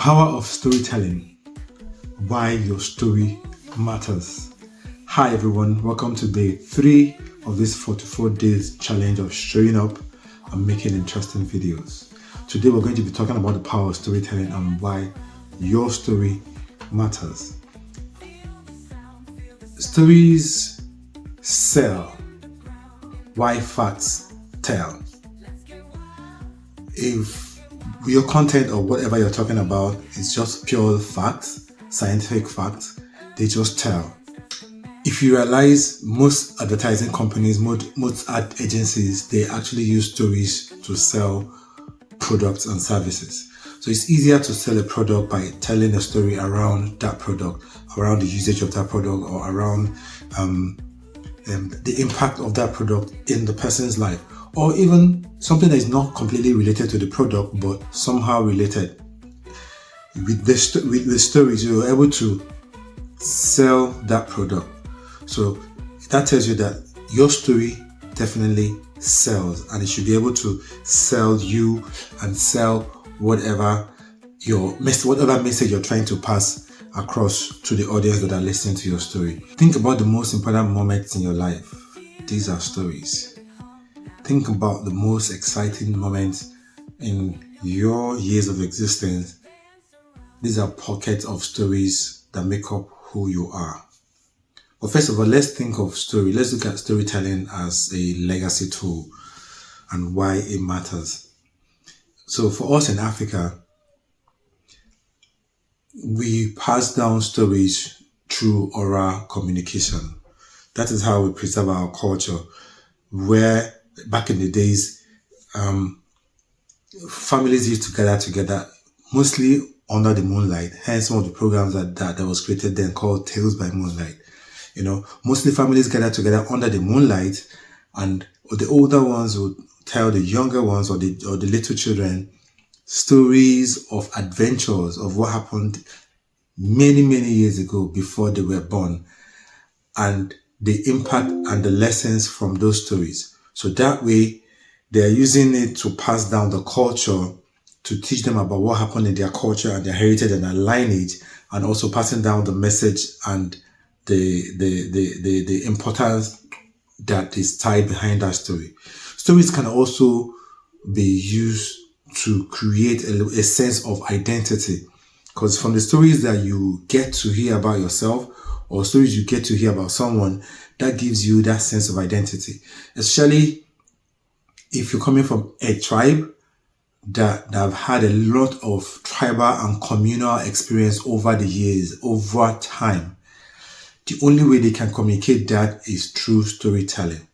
power of storytelling. Why your story matters. Hi everyone, welcome to day 3 of this 44 days challenge of showing up and making interesting videos. Today we're going to be talking about the power of storytelling and why your story matters. Stories sell, why facts tell. If your content or whatever you're talking about is just pure facts, scientific facts, they just tell. If you realize most advertising companies, most ad agencies, they actually use stories to sell products and services. So it's easier to sell a product by telling a story around that product, around the usage of that product, or around the impact of that product in the person's life, or even something that is not completely related to the product but somehow related. With the stories, you're able to sell that product. So that tells you that your story definitely sells, and it should be able to sell you and sell whatever message you're trying to pass across to the audience that are listening to your story. Think about the most important moments in your life. These are stories. Think about the most exciting moments in your years of existence. These are pockets of stories that make up who you are. But first of all, let's think of story. Let's look at storytelling as a legacy tool and why it matters. So for us in Africa, we pass down stories through oral communication. That is how we preserve our culture, where back in the days, families used to gather together, mostly under the moonlight. Hence some of the programs that was created then called Tales by Moonlight. Mostly families gather together under the moonlight, and the older ones would tell the younger ones or the little children stories of adventures of what happened many years ago before they were born, and the impact and the lessons from those stories. So that way they are using it to pass down the culture, to teach them about what happened in their culture and their heritage and their lineage, and also passing down the message and the importance that is tied behind that story. Stories can also be used to create a sense of identity, because from the stories that you get to hear about yourself or stories you get to hear about someone, that gives you that sense of identity, especially if you're coming from a tribe that have had a lot of tribal and communal experience over the years, over time. The only way they can communicate that is through storytelling.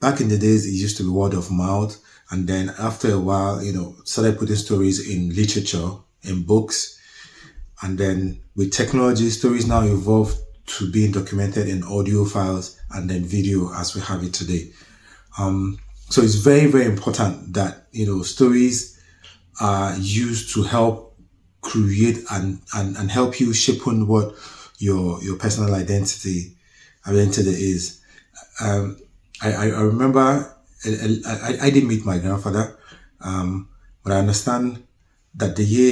Back in the days, it used to be word of mouth, and then after a while, started putting stories in literature, in books, and then with technology, stories now evolved to being documented in audio files and then video as we have it today. So it's very, very important that stories are used to help create and help you shape on what your personal identity is. I remember I didn't meet my grandfather, but I understand that the year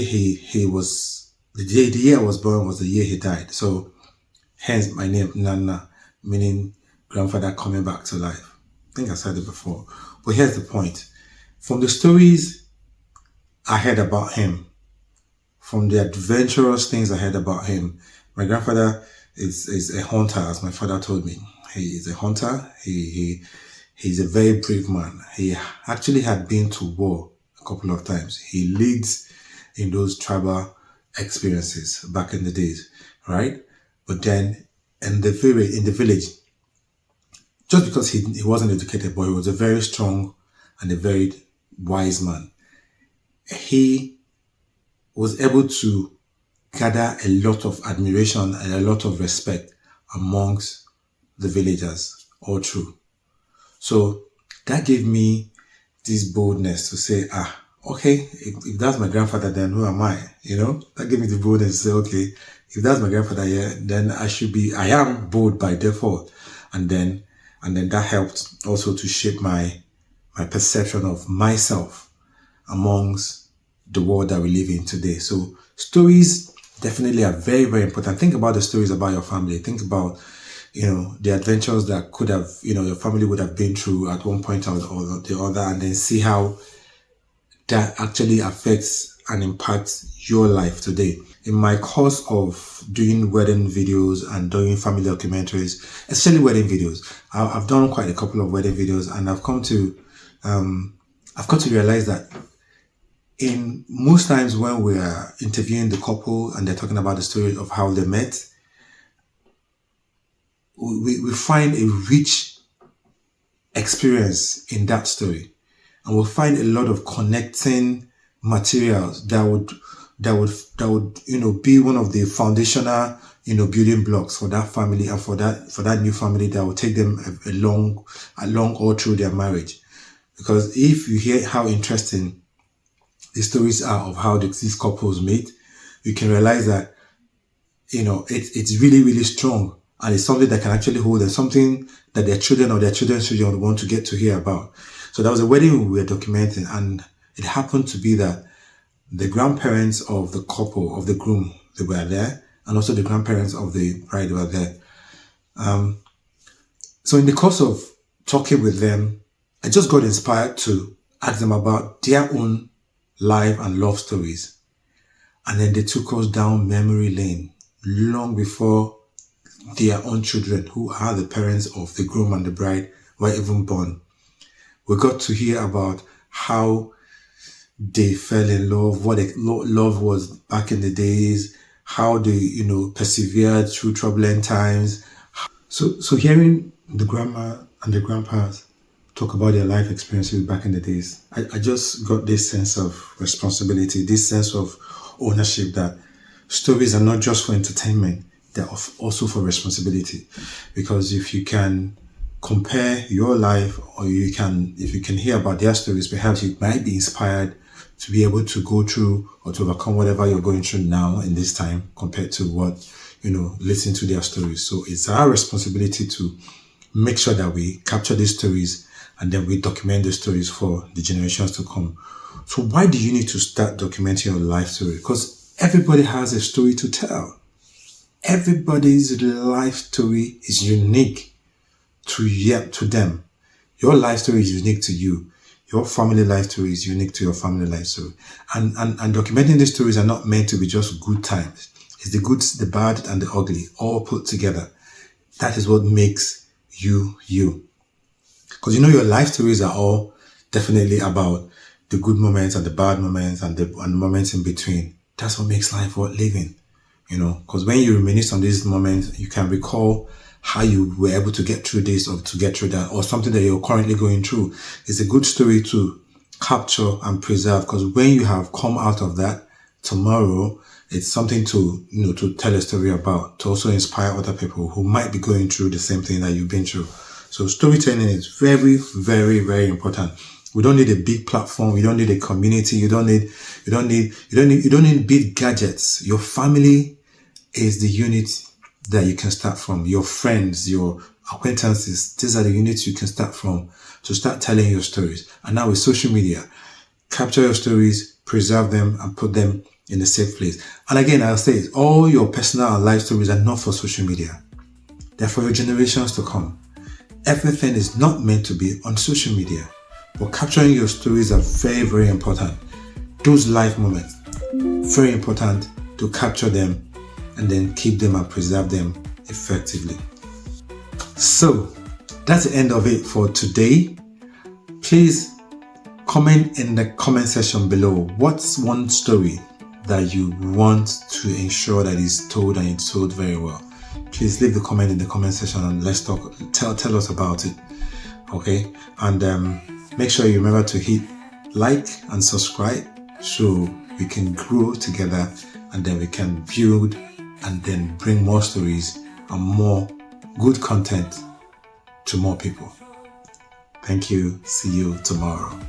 the year I was born was the year he died. So hence my name Nana, meaning grandfather coming back to life. I think I said it before, but here's the point. From the stories I heard about him, from the adventurous things I heard about him, my grandfather is a hunter, as my father told me. He is a hunter. He's a very brave man. He actually had been to war a couple of times. He leads in those tribal experiences back in the days, right? But then in the village, just because he wasn't educated, but he was a very strong and a very wise man, he was able to gather a lot of admiration and a lot of respect amongst the villagers all through. So that gave me this boldness to say, okay, if that's my grandfather, then who am I? That gave me the boldness to say, okay, if that's my grandfather, then I am bold by default. And then that helped also to shape my perception of myself amongst the world that we live in today. So stories definitely are very, very important. Think about the stories about your family. Think about, the adventures that could have, your family would have been through at one point or the other, and then see how that actually affects and impacts your life today. In my course of doing wedding videos and doing family documentaries, especially wedding videos, I've done quite a couple of wedding videos, and I've come to realize that in most times when we are interviewing the couple and they're talking about the story of how they met, we find a rich experience in that story, and we'll find a lot of connecting materials that would be one of the foundational building blocks for that family and for that new family that will take them along all through their marriage. Because if you hear how interesting the stories are of how these couples meet, you can realize that it's really, really strong, and it's something that can actually hold them, something that their children or their children's children would want to get to hear about. So that was a wedding we were documenting, and it happened to be that the grandparents of the couple, of the groom, they were there, and also the grandparents of the bride were there. So in the course of talking with them, I just got inspired to ask them about their own life and love stories. And then they took us down memory lane long before their own children, who are the parents of the groom and the bride, were even born. We got to hear about how they fell in love, what love was back in the days, how they, persevered through turbulent times. So hearing the grandma and the grandpas talk about their life experiences back in the days, I just got this sense of responsibility, this sense of ownership, that stories are not just for entertainment, they're also for responsibility. Because if you can compare your life, or if you can hear about their stories, perhaps you might be inspired to be able to go through or to overcome whatever you're going through now in this time, compared to what, listen to their stories. So it's our responsibility to make sure that we capture these stories, and then we document the stories for the generations to come. So why do you need to start documenting your life story? Because everybody has a story to tell. Everybody's life story is unique to them. Your life story is unique to you. Your family life story is unique to your family life story. And documenting these stories are not meant to be just good times. It's the good, the bad, and the ugly, all put together. That is what makes you, you. Because your life stories are all definitely about the good moments and the bad moments and the moments in between. That's what makes life worth living. Because when you reminisce on these moments, you can recall how you were able to get through this or to get through that, or something that you're currently going through. It's a good story to capture and preserve, because when you have come out of that, tomorrow, it's something to, to tell a story about, to also inspire other people who might be going through the same thing that you've been through. So storytelling is very, very, very important. We don't need a big platform. We don't need a community. You don't need big gadgets. Your family is the unit that you can start from. Your friends, your acquaintances, these are the units you can start from to start telling your stories. And now with social media, capture your stories, preserve them, and put them in a safe place. And again, I'll say it, all your personal and life stories are not for social media. They're for your generations to come. Everything is not meant to be on social media. But capturing your stories are very, very important. Those life moments, very important to capture them and then keep them and preserve them effectively. So that's the end of it for today. Please comment in the comment section below. What's one story that you want to ensure that is told and it's told very well? Please leave the comment in the comment section and let's talk. Tell us about it. Okay, and make sure you remember to hit like and subscribe so we can grow together, and then we can build and then bring more stories and more good content to more people. Thank you. See you tomorrow.